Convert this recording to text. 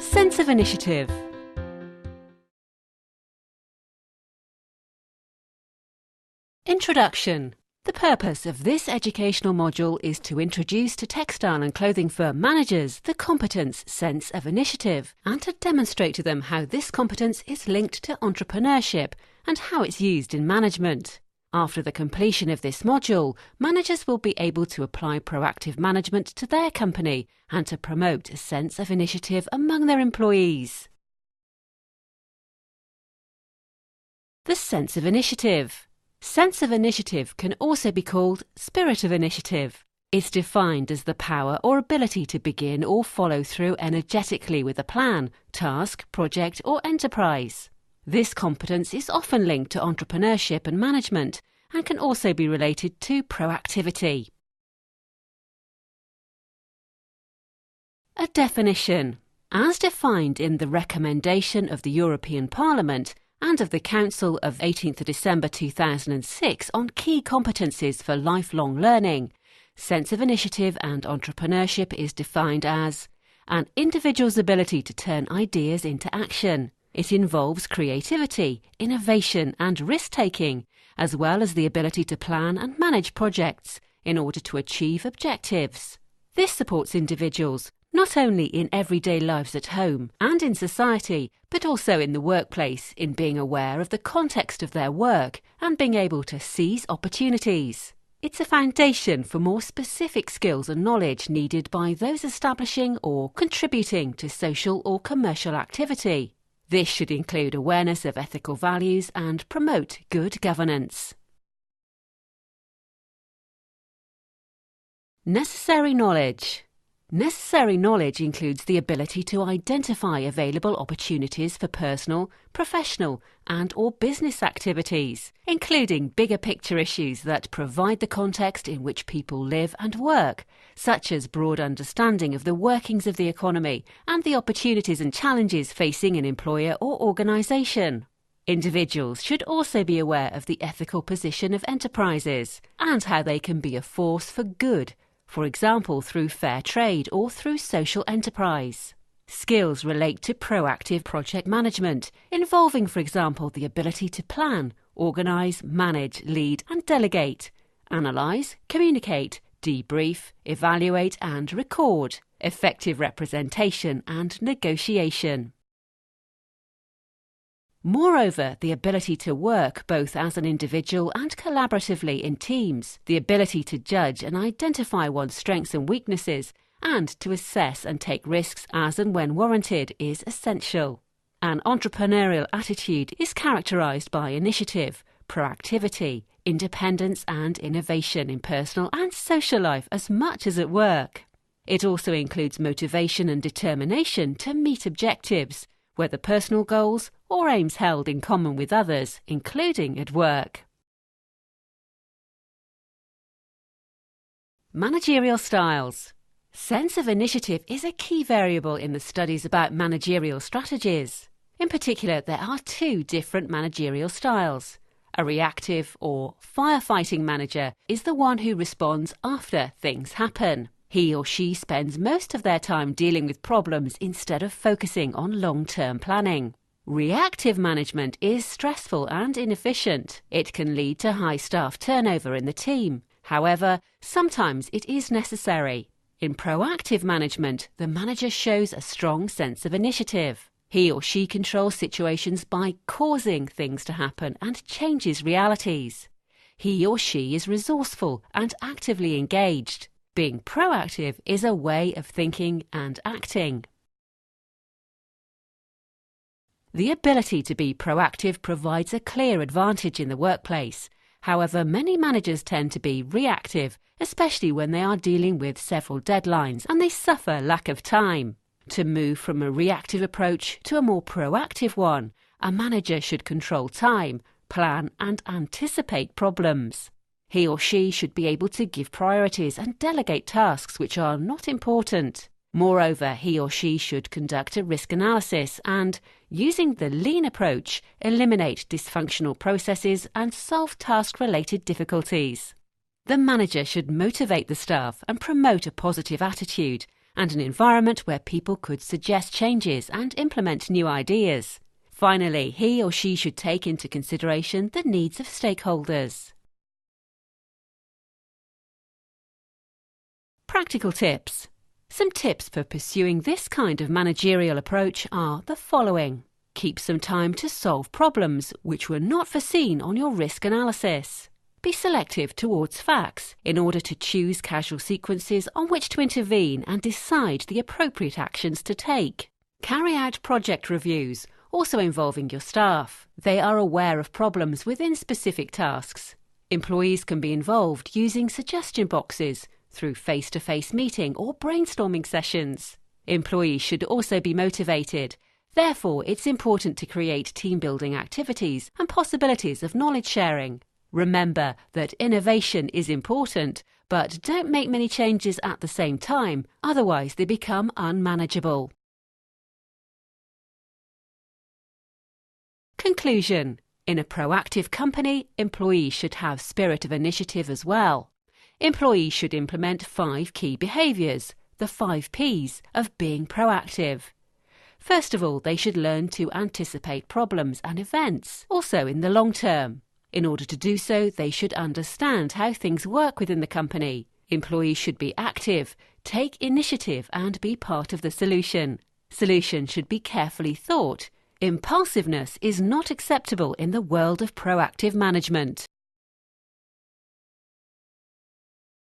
Sense of initiative. Introduction. The purpose of this educational module is to introduce to textile and clothing firm managers the competence sense of initiative and to demonstrate to them how this competence is linked to entrepreneurship and how it's used in management. After the completion of this module, managers will be able to apply proactive management to their company and to promote a sense of initiative among their employees. The sense of initiative. Sense of initiative can also be called spirit of initiative. It's defined as the power or ability to begin or follow through energetically with a plan, task, project or enterprise. This competence is often linked to entrepreneurship and management and can also be related to proactivity. A definition. As defined in the recommendation of the European Parliament and of the Council of 18th December 2006 on key competencies for lifelong learning, sense of initiative and entrepreneurship is defined as an individual's ability to turn ideas into action. It involves creativity, innovation and risk-taking, as well as the ability to plan and manage projects in order to achieve objectives. This supports individuals not only in everyday lives at home and in society, but also in the workplace in being aware of the context of their work and being able to seize opportunities. It's a foundation for more specific skills and knowledge needed by those establishing or contributing to social or commercial activity. This should include awareness of ethical values and promote good governance. Necessary knowledge. Necessary knowledge includes the ability to identify available opportunities for personal, professional and/or business activities, including bigger picture issues that provide the context in which people live and work, such as broad understanding of the workings of the economy and the opportunities and challenges facing an employer or organisation. Individuals should also be aware of the ethical position of enterprises and how they can be a force for good, for example through fair trade or through social enterprise. Skills relate to proactive project management, involving, for example, the ability to plan, organise, manage, lead and delegate, analyse, communicate, debrief, evaluate and record, effective representation and negotiation. Moreover, the ability to work both as an individual and collaboratively in teams, the ability to judge and identify one's strengths and weaknesses, and to assess and take risks as and when warranted is essential. An entrepreneurial attitude is characterised by initiative, proactivity, independence and innovation in personal and social life as much as at work. It also includes motivation and determination to meet objectives, whether personal goals or aims held in common with others, including at work. Managerial styles. Sense of initiative is a key variable in the studies about managerial strategies. In particular, there are two different managerial styles. A reactive or firefighting manager is the one who responds after things happen. He or she spends most of their time dealing with problems instead of focusing on long-term planning. Reactive management is stressful and inefficient. It can lead to high staff turnover in the team. However, sometimes it is necessary. In proactive management, the manager shows a strong sense of initiative. He or she controls situations by causing things to happen and changes realities. He or she is resourceful and actively engaged. Being proactive is a way of thinking and acting. The ability to be proactive provides a clear advantage in the workplace. However, many managers tend to be reactive, especially when they are dealing with several deadlines and they suffer lack of time. To move from a reactive approach to a more proactive one, a manager should control time, plan and anticipate problems. He or she should be able to give priorities and delegate tasks which are not important. Moreover, he or she should conduct a risk analysis and, using the lean approach, eliminate dysfunctional processes and solve task-related difficulties. The manager should motivate the staff and promote a positive attitude and an environment where people could suggest changes and implement new ideas. Finally, he or she should take into consideration the needs of stakeholders. Practical tips. Some tips for pursuing this kind of managerial approach are the following. Keep some time to solve problems which were not foreseen on your risk analysis. Be selective towards facts in order to choose causal sequences on which to intervene and decide the appropriate actions to take. Carry out project reviews, also involving your staff. They are aware of problems within specific tasks. Employees can be involved using suggestion boxes through face-to-face meeting or brainstorming sessions. Employees should also be motivated. Therefore, it's important to create team-building activities and possibilities of knowledge sharing. Remember that innovation is important, but don't make many changes at the same time, otherwise they become unmanageable. Conclusion. In a proactive company, employees should have spirit of initiative as well. Employees should implement 5 key behaviours, the 5 Ps of being proactive. First of all, they should learn to anticipate problems and events, also in the long term. In order to do so, they should understand how things work within the company. Employees should be active, take initiative and be part of the solution. Solutions should be carefully thought. Impulsiveness is not acceptable in the world of proactive management.